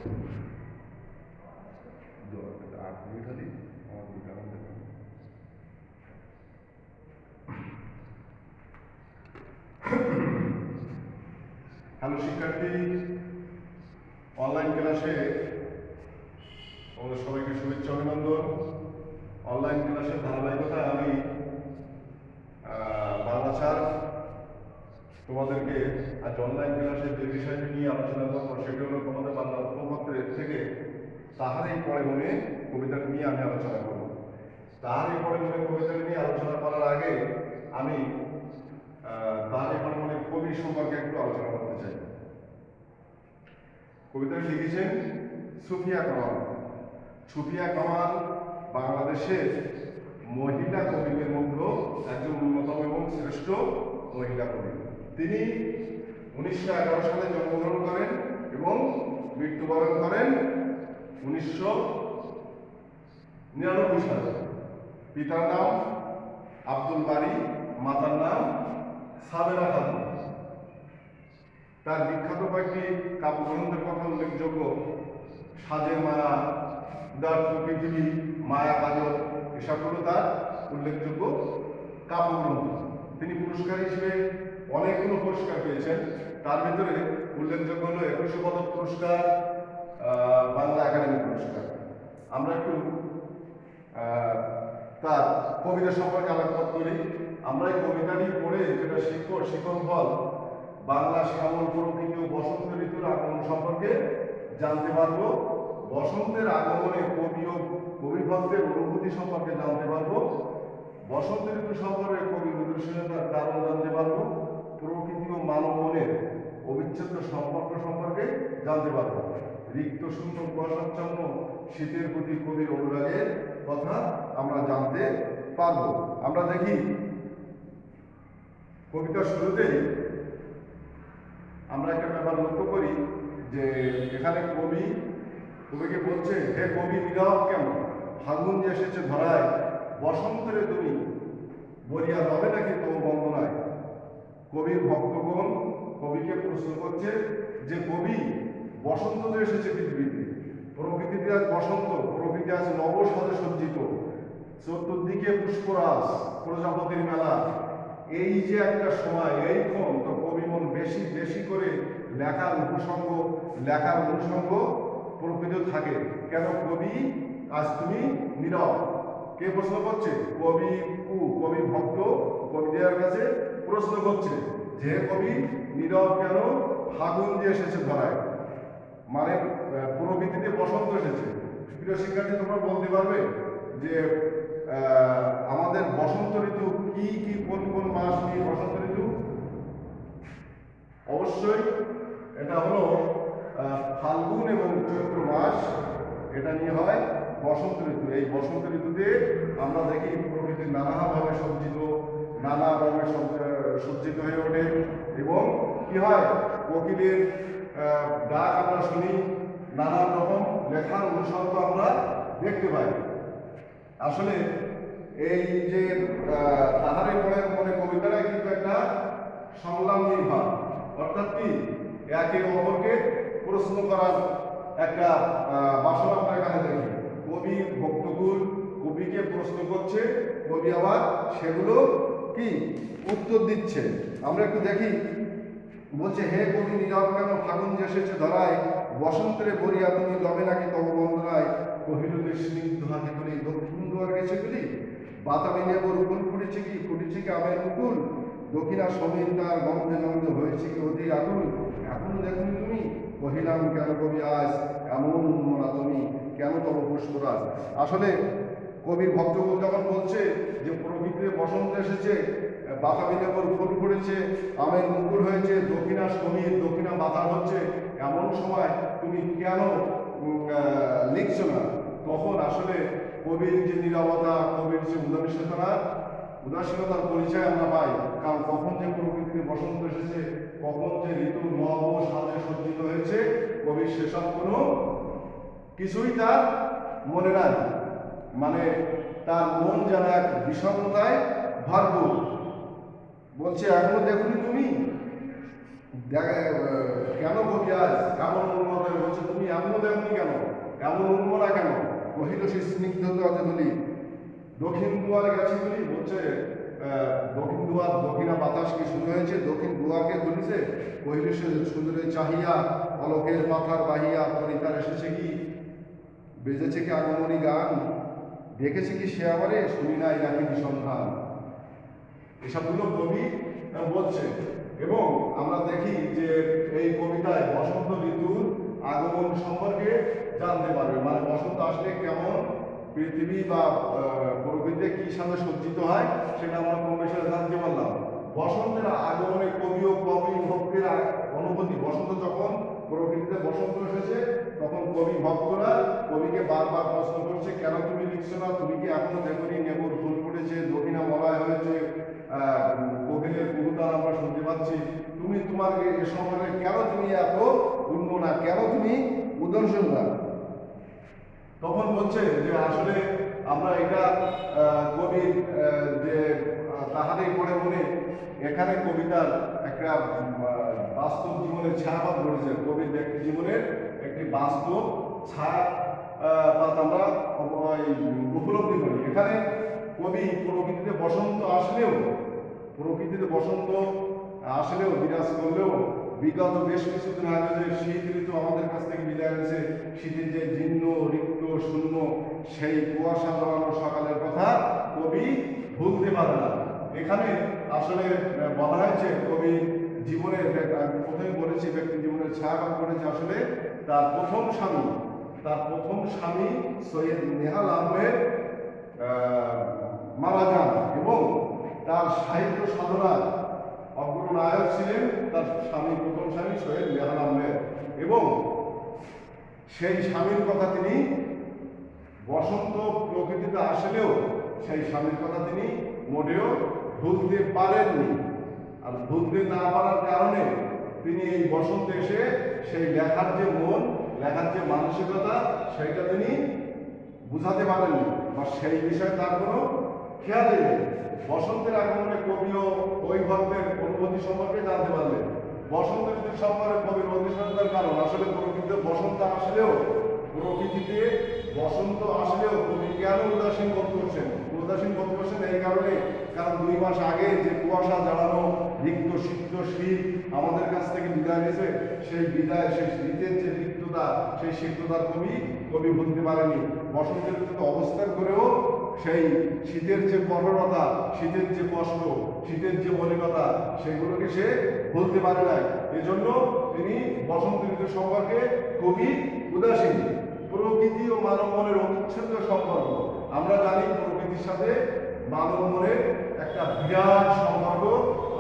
Hello শিক্ষার্থী, online ক্লাসে আমাদের সবাইকে শুভেচ্ছা অভিনন্দন। অনলাইন ক্লাসের ধারাবাহিকতায় আমি বাংলা স্যার তোমাদেরকে আজ অনলাইন ক্লাসে যে বিষয়টি নিয়ে আলোচনা করবো সেটি হলো তোমাদের বাংলা উপপত্রের থেকে তাহারই পরে মনে কবিতাটি নিয়ে আমি আলোচনা করব। তাহারই পরে মনে কবিতাটি নিয়ে আলোচনা করার আগে আমি তাহারই পরে মনে কবি সম্পর্কে একটু আলোচনা করতে চাই। কবিতাটি লিখেছেন সুফিয়া কামাল। সুফিয়া কামাল বাংলাদেশের মহিলা কবিদের মধ্যে একজন অন্যতম এবং শ্রেষ্ঠ মহিলা কবি। তিনি 1911 সালে জন্মগ্রহণ করেন এবং মৃত্যুবরণ করেন 1999 সালে। পিতার নাম আব্দুল বারী, মাতার নাম সাবেরা খাতুন। তার বিখ্যাত কয়েকটি কাব্যগ্রন্থের কথা উল্লেখযোগ্য: সাজের মায়া, উদার্ত পৃথিবী, মায়া কাজল, এসবগুলো তার উল্লেখযোগ্য কাব্যগ্রন্থ। তিনি পুরস্কার হিসেবে অনেকগুলো পুরস্কার পেয়েছেন। তার ভিতরে উল্লেখযোগ্য হল 21 পদক পুরস্কার, বাংলা একাডেমি পুরস্কার। আমরা একটু তার কবিতা সম্পর্কে আলোকপাত করি। আমরা এই কবিতাটি পড়ে যেটা শিখন ফল বাংলা শ্যামল প্রকৃতি ও বসন্ত ঋতুর আগমন সম্পর্কে জানতে পারবো। বসন্তের আগমনে কবি ও কবিভক্তের অনুভূতি সম্পর্কে জানতে পারবো। বসন্ত ঋতু সম্পর্কে কবির উদাসীনতার কারণ জানতে পারবো। প্রকৃতি ও মানব মনের অবিচ্ছেদ্য সম্পর্ক সম্পর্কে জানতে পারবো। রিক্ত শূন্য কুয়াশাচ্ছন্ন শীতের প্রতি কবির অনুরাগের কথা আমরা জানতে পারবো। আমরা দেখি কবিতার শুরুতেই আমরা একটা ব্যাপার লক্ষ্য করি যে এখানে কবিকে বলছে, হে কবি নীরব কেন, ফাগুন যে এসেছে ধরায়, বসন্তের তুমি বলিয়া হবে নাকি তো বন্দনায়। কবির ভক্তগণ কবিকে প্রশ্ন করছে যে কবি, বসন্ত তো এসেছে পৃথিবীতে, প্রকৃতিতে আজ বসন্ত, প্রকৃতি আজ নবসাজে সজ্জিত, চতুর্দিকে পুষ্পরাজ, প্রজাপতির মেলা। এই যে একটা সময়, এইক্ষণ তো কবি মন বেশি বেশি করে লেখার অনুষঙ্গ প্রকৃত থাকে। কেন কবি আজ তুমি নীরব? কে প্রশ্ন করছে? কবি ভক্ত কবিদের কাছে প্রশ্ন করছে যে কবি নীরব কেন, ফাগুন যে এসেছে ধরায়, মানে প্রকৃতিতে বসন্ত এসেছে। প্রিয় শিক্ষার্থী, তোমরা বলতে পারবে যে আমাদের বসন্ত ঋতু কি কি, কোন কোন মাস নিয়ে বসন্ত ঋতু? অবশ্যই এটা হলো ফাল্গুন এবং চৈত্র মাস, এটা নিয়ে হয় বসন্ত ঋতু। এই বসন্ত ঋতুতে আমরা দেখি প্রকৃতি নানাভাবে সজ্জিত, নানা রঙে সজ্জিত হয়ে ওঠে এবং কি হয়, কোকিলের ডাক আমরা শুনি, নানান রকম লেখার অনুষঙ্গ আমরা দেখতে পাই। আসলে এই যে তাহারই পরে মনে কবিতাটা কিন্তু একটা সংলাপ নির্ভর, অর্থাৎ কি একে অপরকে প্রশ্ন করার একটা বাসনা আমরা এখানে দেখি। কবি ভক্তকুল কবিকে প্রশ্ন করছে, কবি আবার সেগুলো কি উত্তর দিচ্ছে। আমরা একটু দেখি, বলছে, হে কবি নীরব কেন, ফাগুন যে এসেছে ধরায়, বসন্তের বরিয়া তুমি লবে নাকি তব বন্দনায়। কহিল স্নিগ্ধ হাতে করি দক্ষিণ দুয়ার গেছে গুলি, বাতাবি নেব রূপন ফুটেছে কি আমের মুকুল, দক্ষিণা সমীর তার গন্ধে গন্ধে হয়েছে কি অধীর আগুন। এখনো দেখুন তুমি, কহিলাম কেন কবি আজ এমন মরা তুমি, কেন তব পুষ্পরাজ। আসলে কবির ভক্তকুল যখন বলছে যে প্রকৃতিতে বসন্ত এসেছে, বাতাবি নেবর ফুল পড়েছে, আমের মুকুল হয়েছে, দক্ষিণা সমীর, দক্ষিণা বাতাস হচ্ছে, এমন সময় তুমি কেন লিখছো না? তখন আসলে কবির যে নীরবতা, কবির যে উদাসীনতার পরিচয় আমরা পাই। কারণ কখন যে প্রকৃতিতে বসন্ত এসেছে, কখন যে ঋতু নব সাজে সজ্জিত হয়েছে, কবির সেসব কোনো কিছুই তার মনে নাই। মানে তার মন যেন এক বিষণ্ণতায় ভরপুর। বলছে, এখনো দেখুনি তুমি, কেন কবি আজ এমন উন্মত হয়ে বলছে, তুমি এমন তেমনি কেন, এমন উন্মনা কেন? কহিল সে স্নিগ্ধতা আছে বলি, দক্ষিণ দুয়ারে গেছি বলি। বলছে দক্ষিণ দুয়ার, দক্ষিণা বাতাস কি শুরু হয়েছে, দক্ষিণ দুয়ারকে খুলিছে। কহিল সে সুন্দরে চাহিয়া, অলকের পাথার বাহিয়া, তরিতার এসেছে কি, বেজেছে কি আগমনী গান, দেখেছে কি সে আমারে, শুনি নাই রাখিনি সন্ধান। এসবগুলো কবি বলছে। এবং আমরা দেখি যে এই কবিতায় বসন্ত ঋতুর আগমন সম্পর্কে জানতে পারবে, মানে বসন্ত আসলে কেমন পৃথিবী বা প্রকৃতিতে কি সাথে সজ্জিত হয় সেটা আমরা কম বেশি জানতে পারলাম। বসন্তের আগমনে কবি ও কবি ভক্তের অনুভূতি, বসন্ত যখন প্রকৃতিতে বসন্ত এসেছে তখন কবি ভক্তরা কবিকে বারবার প্রশ্ন করছে, কেন তুমি লিখছো না, তুমি কি এখনো দেখনি নেবুর ফুল ফুটেছে, দক্ষিণা মলয় হয়েছে, কোকিলের কুহুতান আমরা শুনতে পাচ্ছি, তুমি তোমার এ সম্পর্কে কেন তুমি এত উন্মনা, কেন তুমি উদাসীন না? তখন বলছে যে আসলে আমরা এটা কবির যে তাহারই পড়ে মনে, এখানে কবিতার একটা বাস্তব জীবনের ছায়াপাত ঘটেছে, কবির ব্যক্তি জীবনের একটি বাস্তব ছায়াপাত আমরা উপলব্ধি করি। এখানে কবি প্রকৃতিতে বসন্ত আসলেও, প্রকৃতিতে বসন্ত আসলেও বিরাজ করলেও বিগত বেশ কিছুদিন আগে যে শীত ঋতু আমাদের কাছ থেকে বিদায় হয়েছে, শীতের যে জীর্ণ রিক্ত শূন্য সেই কুয়াশা জড়ানো সকালের কথা কবি ভুলতে পারে না। এখানে আসলে বলা হয়েছে কবি জীবনের, প্রথমে বলেছি ব্যক্তি জীবনের ছায়াপাত করেছে আসলে তার প্রথম স্বামী, তার প্রথম স্বামী সৈয়দ নেহাল আহমেদ মারা যান এবং তার সাহিত্য সাধনার অগ্রনায়ক ছিলেন তার স্বামী, প্রথম স্বামী সৈয়দ নেহাল আহমেদ। এবং সেই স্বামীর কথা তিনি, বসন্ত প্রকৃতিতে আসলেও সেই স্বামীর কথা তিনি মোটেও ভুলতে পারেননি। আর ভুলতে না পারার কারণে তিনি এই বসন্তে এসে সেই লেখার যে মন, লেখার যে মানসিকতা সেইটা তিনি বুঝাতে পারেননি, বা সেই বিষয়ে তার কোনো খেয়ালই নেই। বসন্তের আগমনে কবিও ওই ভক্তের অনুভূতি সম্পর্কে জানতে পারলেন। বসন্ত ঋতুর সম্পর্কে কবির অধিষ্ঠানতার কারণ আসলে প্রকৃতিতে বসন্ত আসলেও, প্রকৃতিতে বসন্ত আসলেও কবি কেন উদাসীন বোধ করছেন? উদাসীন বোধ করছেন এই কারণে, কারণ 2 মাস আগে যে কুয়াশা জ্বালানো রিক্ত সিক্ত শীত আমাদের কাছ থেকে বিদায় নিয়েছে, সেই বিদায়, সেই শীতের যে রিক্ততা, সেই সিক্ততার কবি ভুলতে পারেনি। বসন্ত ঋতুতে অবস্থান করেও সেই শীতের যে কঠোরতা, শীতের যে কষ্ট, শীতের যে মলিনতা, সেগুলোকে সে ভুলতে পারে নাই। এজন্য তিনি বসন্ত ঋতু সম্পর্কে খুবই উদাসীন। প্রকৃতি ও মানব মনের অবিচ্ছেদ্য সম্পর্ক, আমরা জানি প্রকৃতির সাথে মানব মনের একটা বিরাট সম্পর্ক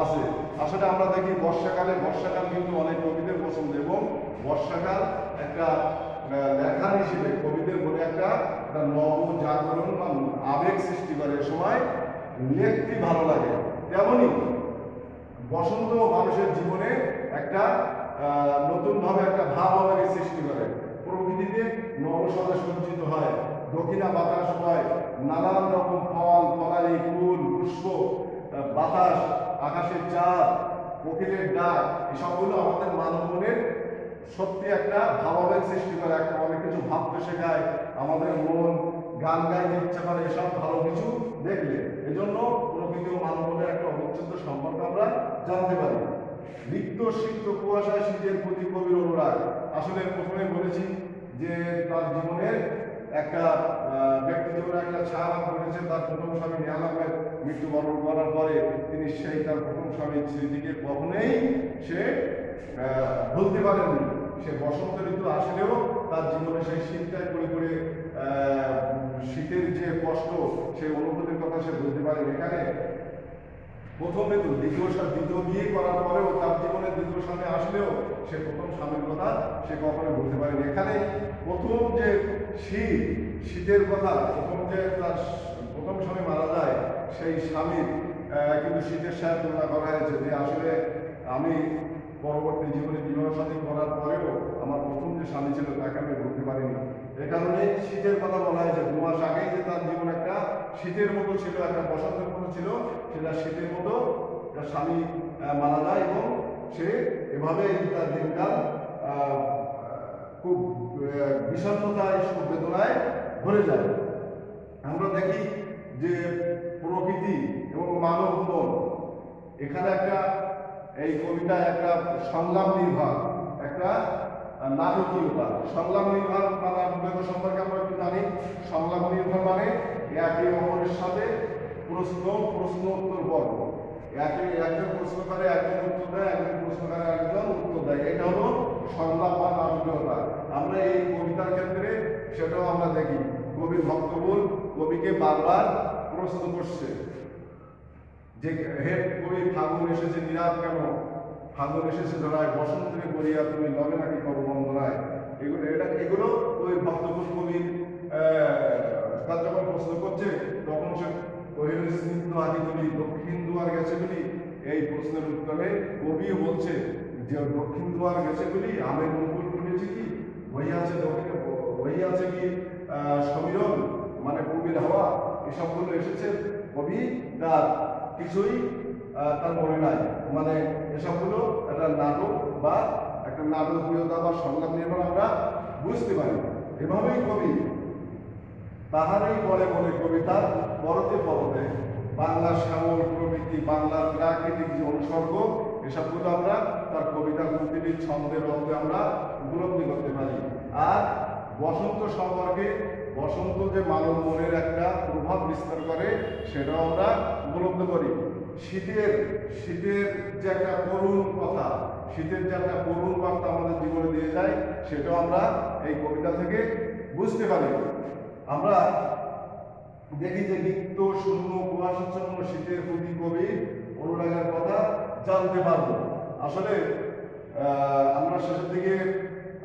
আছে। আসলে আমরা দেখি বর্ষাকালে, বর্ষাকাল কিন্তু অনেক কবিদের পছন্দ, এবং বর্ষাকাল একটা লেখার হিসেবে কবিদের মনে একটা নব জাগরণ বা আবেগ সৃষ্টি করে, এ সময় লিখতে ভালো লাগে। তেমনই বসন্ত মানুষের জীবনে একটা নতুনভাবে একটা ভাব আবেগের সৃষ্টি করে। প্রকৃতিতে নবসদা সজ্জিত হয়, দক্ষিণা বাতাস হয়, নানান রকম ফল ফলারি, ফুল পুষ্প, বাতাস, আকাশের চাঁদ, কোকিলের ডাক, এসবগুলো আমাদের মানব মনের সত্যি একটা ভাবাবেগ সৃষ্টি করে, একটা অনেক কিছু ভাবতে শেখায়, আমাদের মন গান গাইতে ইচ্ছা করে এসব ভালো কিছু দেখলে। এজন্য প্রকৃতি ও মানব মনের একটা অবিচ্ছেদ্য সম্পর্ক আমরা জানতে পারি। রিক্ত সিক্ত কুয়াশায় শীতের প্রতি কবির অনুরাগ, আসলে প্রথমে বলেছি যে তার জীবনের একটা ব্যক্তি জীবনে একটা ছায়া করেছে। তার প্রথম স্বামী নেহাল আহমেদ মৃত্যুবরণ করার পরে তিনি সেই তার প্রথম স্বামীর স্মৃতিকে কখনোই সে ভুলতে পারেননি। সে বসন্ত ঋতু আসলেও তার জীবনে সেই শীতটায় পড়ে পড়ে শীতের যে কষ্ট, সেই অনুভূতির কথা সে বলতে পারেন। এখানে প্রথম ঋতু, দ্বিতীয় বিয়ে করার পরেও তার জীবনে দ্বিতীয় স্বামী আসলেও সে প্রথম স্বামীর কথা সে কখনো বলতে পারেনি। এখানে প্রথম যে শীতের কথা, প্রথম যে তার প্রথম স্বামী মারা যায়, সেই স্বামীর কিন্তু শীতের সাথে তুলনা করা হয়েছে যে আসলে আমি পরবর্তী জীবনে বিবাহ সাথী করার পরেও আমার প্রথম যে স্বামী ছিল তাকে আমি বলতে পারিনি। এ কারণে শীতের কথা বলা হয়েছে। 2 মাস আগেই যে তার জীবন একটা শীতের মতো ছিল, একটা বসন্তের মতো ছিল, সেটা শীতের মতো তার স্বামী মারা যায় এবং সে এভাবেই তার দিনকাল খুব বিষণ্ণতায় সুখ বেদনায় ভরে যায়। আমরা দেখি যে প্রকৃতি এবং মানব মন, এখানে একটা এই কবিতায় একটা সংলাপ নির্ভর, একটা নাটকীয়তা। সংলাপ নির্ভর বা নাটকীয়তা সম্পর্কে আমরা একটু জানি। সংলাপ নির্ভর মানে একে অপরের সাথে প্রশ্ন উত্তর পর্ব। একজন প্রশ্ন করে একজন উত্তর দেয়, একজন প্রশ্ন করে একজন উত্তর দেয়। এটা হলো সংলাপ বা নাটকীয়তা। আমরা এই কবিতার ক্ষেত্রে সেটাও আমরা দেখি। কবির ভক্তকুল কবিকে বারবার প্রশ্ন করছে যে হে কবি, ফাগুন এসেছে নিরাত কেন, ফাগুন এসেছে ধরায়, বসন্তে বলিয়া তুমি লবে নাকি কব বন্দনায়। এগুলো ওই ভক্তকুল কবির তার যখন প্রশ্ন করছে তখন সে কহিল স্নিগ্ধ আদি বলি দক্ষিণ দুয়ার গেছে বলি। এই প্রশ্নের উত্তরে কবিও বলছে যে দক্ষিণ দুয়ার গেছে বলি আমের মুকুল ফুটেছে কি, হইয়াছে কি সমীরণ, মানে কবির হাওয়া, এসবগুলো এসেছে। কবি তার কিছুই তার মনে নাই, মানে এসবগুলো একটা নাটক বা একটা নাটকীয়তা বা সংলাপ নির্মাণ আমরা বুঝতে পারি। এভাবেই কবি তাহারই বলে বলে কবিতার পরতে পরতে বাংলার শ্যামল প্রকৃতি, বাংলার প্রাকৃতিক যে অনুসর্গ, এসবগুলো আমরা তার কবিতার প্রতিটি ছন্দের অর্থে আমরা উপলব্ধি করতে পারি। আর বসন্ত সম্পর্কে, বসন্ত যে মানব মনের একটা প্রভাব বিস্তার করে সেটাও আমরা উপলব্ধি করি। শীতের যে একটা করুণ কথা, শীতের যে একটা করুণ বার্তা আমাদের জীবনে দিয়ে যায়, সেটাও আমরা এই কবিতা থেকে বুঝতে পারি। আমরা দেখি যে নিত্য শূন্য কুয়াশাচ্ছন্ন শীতের প্রতি কবির অনুরাগের কথা জানতে পারবো। আসলে আমরা শেষের দিকে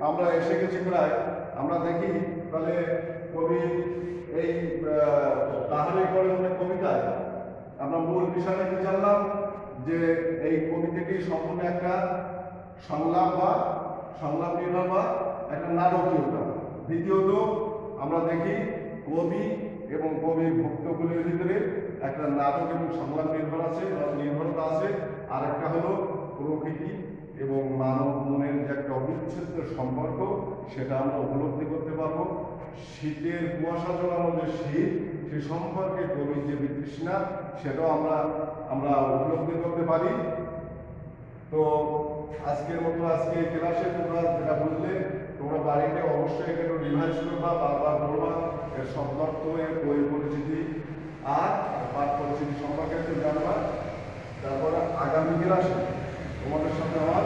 আমরা এসে গেছি প্রায়। আমরা দেখি তাহলে কবি এই তাহারই করে কবিতায় আমরা মূল বিষয়টা কি জানলাম, যে এই কবিতাটি সম্পূর্ণ একটা সংলাপ নির্ভর বা একটা নাটকীয়তা। দ্বিতীয়ত আমরা দেখি কবি এবং কবির ভক্তকুলের ভিতরে একটা নাটক এবং সংলাপ নির্ভরতা আছে। আর একটা হলো প্রকৃতি এবং মানব মনের যে একটা অবিচ্ছেদ্য সম্পর্ক, সেটা আমরা উপলব্ধি করতে পারবো। শীতের কুয়াশা জড়ানো যে শীত, সে সম্পর্কে কবির যে বিতৃষ্ণা, সেটাও আমরা উপলব্ধি করতে পারি। তো আজকের মতো আজকে ক্লাসে তোমরা যেটা বুঝলে, তোমরা বাড়িতে অবশ্যই একটু রিভাইজ করবা, বারবার বলবা, এর শব্দার্থ, এর বই পরিচিতি আর পাঠ পরিচিতি সম্পর্কে একটু জানবা। তারপরে আগামী ক্লাসে তোমাদের সাথে আমার